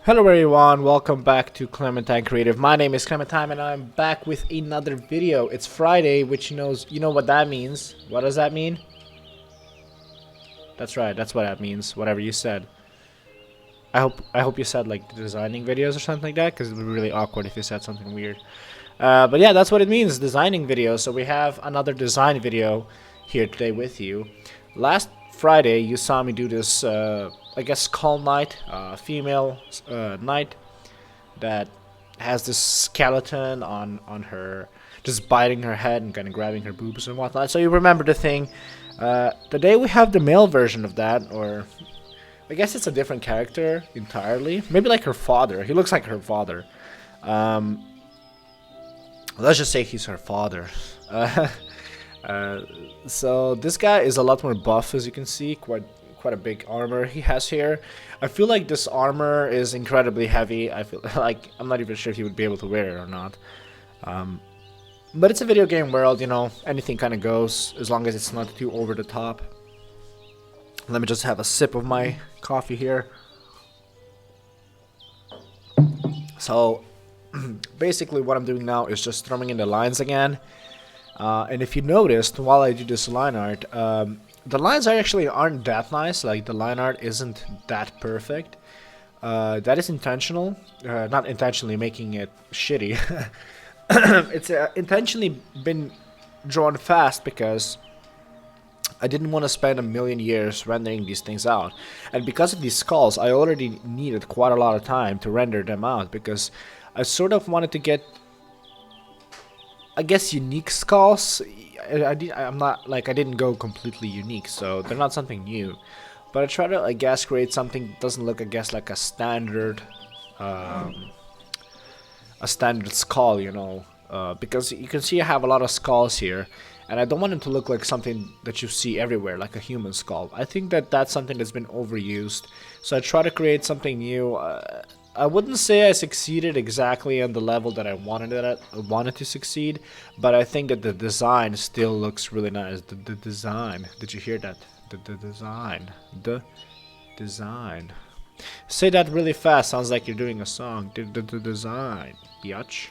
Hello everyone, welcome back to Clementine Creative. My name is Clementine and I'm back with another video. It's Friday, which you know what that means. What does that mean? That's right, that's what that means, whatever you said. I hope you said like designing videos or something like that, because it would be really awkward if you said something weird. But yeah, that's what it means, designing videos. So we have another design video here today with you. Last Friday you saw me do this I guess Calm Knight, female knight that has this skeleton on her, just biting her head and kind of grabbing her boobs and whatnot. So you remember the thing. Today we have the male version of that, or I guess it's a different character entirely. Maybe like her father. He looks like her father. Let's just say he's her father. So this guy is a lot more buff, as you can see. Quite a big armor he has here. I feel like this armor is incredibly heavy. I feel like I'm not even sure if he would be able to wear it or not. But it's a video game world, you know, anything kind of goes as long as it's not too over the top. Let me just have a sip of my coffee here. So basically what I'm doing now is just throwing in the lines again. And if you noticed, while I do this line art, the lines actually aren't that nice. Like, the line art isn't that perfect. That is intentional. Not intentionally making it shitty. It's intentionally been drawn fast because I didn't want to spend a million years rendering these things out. And because of these skulls, I already needed quite a lot of time to render them out, because I sort of wanted to get, I guess, unique skulls. I didn't go completely unique, so they're not something new. But I try to, I guess, create something that doesn't look, I guess, like a standard skull, you know. Because you can see I have a lot of skulls here, and I don't want them to look like something that you see everywhere, like a human skull. I think that that's something that's been overused. So I try to create something new. I wouldn't say I succeeded exactly on the level that I wanted to succeed, but I think that the design still looks really nice. The design. Did you hear that? The design. The design. Say that really fast. Sounds like you're doing a song. The design. Biatch.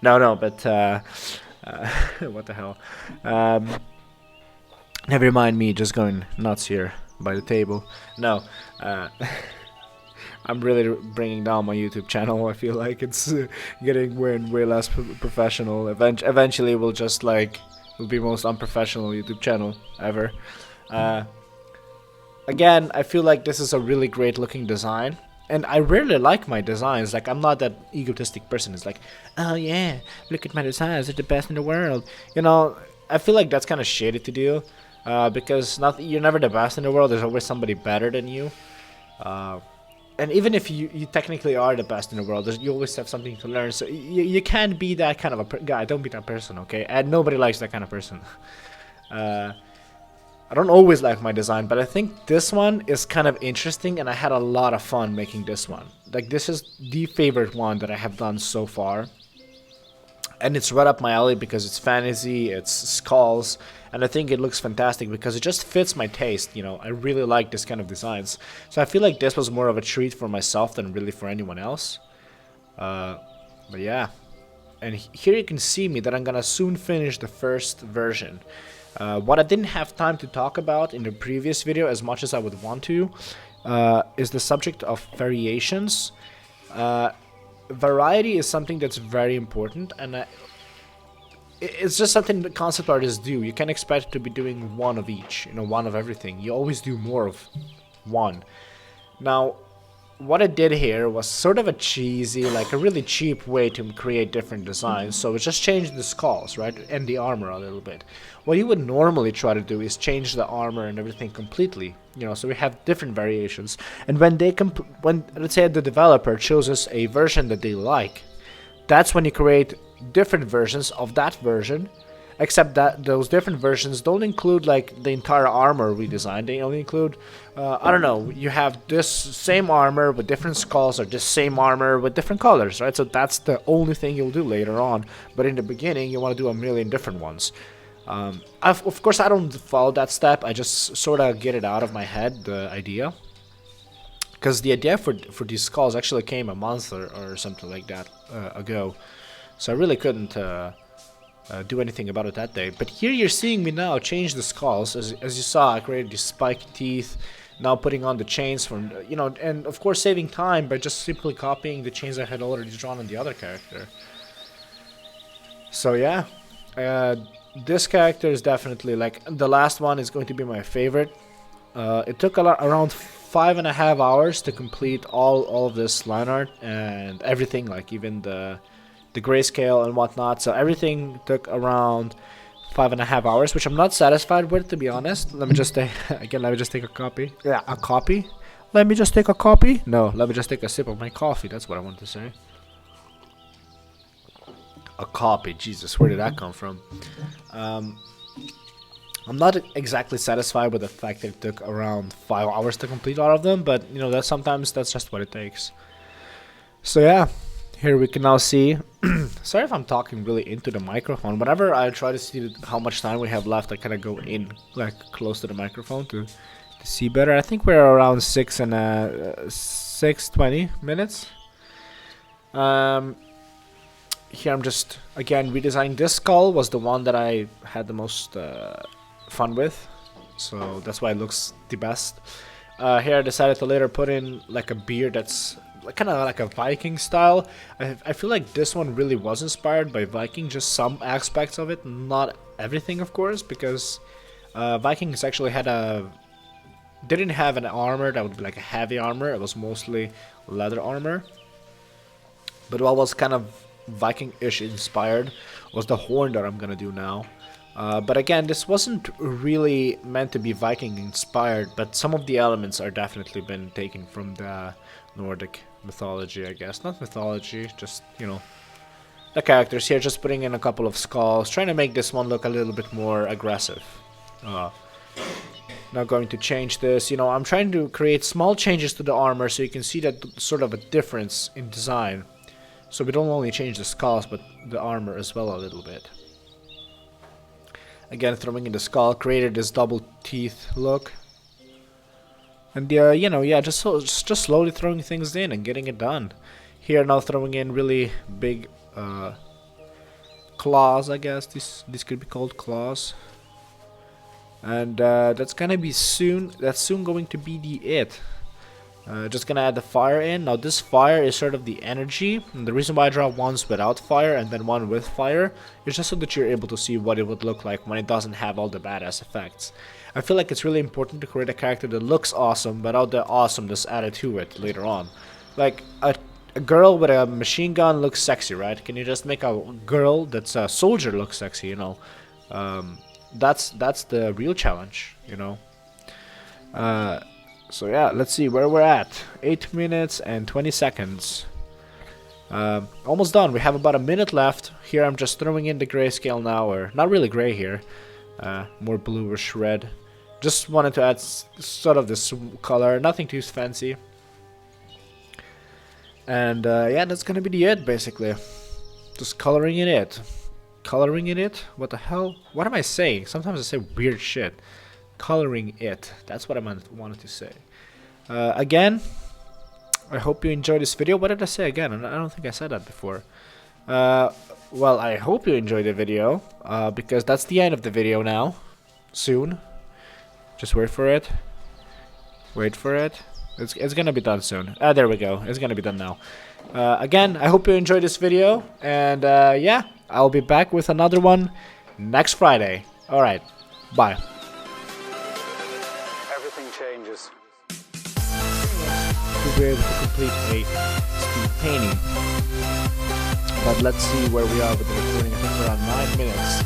No, but what the hell? Never mind me just going nuts here by the table. No. I'm really bringing down my YouTube channel. I feel like it's getting way less professional. Eventually, we'll just will be most unprofessional YouTube channel ever. Again, I feel like this is a really great looking design, and I rarely like my designs. Like, I'm not that egotistic person. It's like, oh yeah, look at my designs; they're the best in the world. You know, I feel like that's kind of shady to do, because you're never the best in the world. There's always somebody better than you. And even if you technically are the best in the world, you always have something to learn. So you can't be that kind of a guy. Don't be that person, okay? And nobody likes that kind of person. I don't always like my design, but I think this one is kind of interesting, and I had a lot of fun making this one. Like, this is the favorite one that I have done so far. And it's right up my alley because it's fantasy, it's skulls, and I think it looks fantastic because it just fits my taste, you know. I really like this kind of designs. So I feel like this was more of a treat for myself than really for anyone else. But yeah. And here you can see me that I'm gonna soon finish the first version. What I didn't have time to talk about in the previous video as much as I would want to is the subject of variations. Variety is something that's very important, and it's just something that concept artists do. You can't expect to be doing one of each, you know, one of everything. You always do more of one. Now, what I did here was sort of a cheesy, like a really cheap way to create different designs. So it's just changed the skulls, right, and the armor a little bit. What you would normally try to do is change the armor and everything completely, you know. So we have different variations, and when let's say the developer chooses a version that they like, that's when you create different versions of that version. Except that those different versions don't include like the entire armor redesigned. They only include, I don't know, you have this same armor with different skulls, or this same armor with different colors, right? So that's the only thing you'll do later on. But in the beginning, you want to do a million different ones. Of course, I don't follow that step. I just sort of get it out of my head, the idea. because the idea for these skulls actually came a month or something like that ago, so I really couldn't do anything about it that day. But here you're seeing me now change the skulls. As you saw, I created these spiky teeth, now putting on the chains from, you know, and of course saving time by just simply copying the chains I had already drawn on the other character. So yeah, this character is definitely, like, the last one is going to be my favorite. It took around 5.5 hours to complete all of this line art and everything, like even the grayscale and whatnot. So everything took around 5.5 hours, which I'm not satisfied with, to be honest. Let me just take again. Let me just take a copy. Yeah, a copy. Let me just take a copy. No, let me just take a sip of my coffee. That's what I wanted to say. A copy. Jesus, where did that come from? I'm not exactly satisfied with the fact that it took around 5 hours to complete all of them, but you know, that sometimes that's just what it takes. So yeah, here we can now see. Sorry if I'm talking really into the microphone. Whenever I try to see how much time we have left, I kind of go in, like, close to the microphone to see better. I think we're around 6:20 minutes. Here I'm just again redesigning. This skull was the one that I had the most fun with, so that's why it looks the best. Here I decided to later put in like a beard that's kind of like a Viking style. I feel like this one really was inspired by Viking, just some aspects of it, not everything of course, because Vikings actually didn't have an armor that would be like a heavy armor. It was mostly leather armor. But what was kind of Viking-ish inspired was the horn that I'm gonna do now. But again, this wasn't really meant to be Viking inspired, but some of the elements are definitely been taken from the Nordic mythology, I guess. Not mythology, just, you know, the characters here, just putting in a couple of skulls, trying to make this one look a little bit more aggressive. Now going to change this, you know, I'm trying to create small changes to the armor so you can see that sort of a difference in design. So we don't only change the skulls, but the armor as well a little bit. Again, throwing in the skull, created this double teeth look. And you know, yeah, just slowly throwing things in and getting it done. Here now throwing in really big claws, I guess. This could be called claws. And that's gonna be soon. That's soon going to be it. Just gonna add the fire in. Now this fire is sort of the energy, and the reason why I draw ones without fire and then one with fire is just so that you're able to see what it would look like when it doesn't have all the badass effects. I feel like it's really important to create a character that looks awesome without the awesomeness added to it later on. Like a girl with a machine gun looks sexy, right? Can you just make a girl that's a soldier look sexy, you know? That's the real challenge, you know? So yeah, let's see where we're at. 8 minutes and 20 seconds. Almost done. We have about a minute left. Here I'm just throwing in the grayscale now, or not really gray here. More bluish red. Just wanted to add sort of this color, nothing too fancy. And yeah, that's gonna be it basically. Just coloring in it. Coloring in it? What the hell? What am I saying? Sometimes I say weird shit. Coloring it. That's what I wanted to say. Again, I hope you enjoyed this video. What did I say again? I don't think I said that before. Well, I hope you enjoyed the video, because that's the end of the video now. Soon. Just wait for it. Wait for it. It's gonna be done soon. There we go. It's gonna be done now. Again, I hope you enjoyed this video, and yeah, I'll be back with another one next Friday. Alright, bye. Everything changes. To be able to complete a speed painting. But let's see where we are with the recording. I think we're on 9 minutes.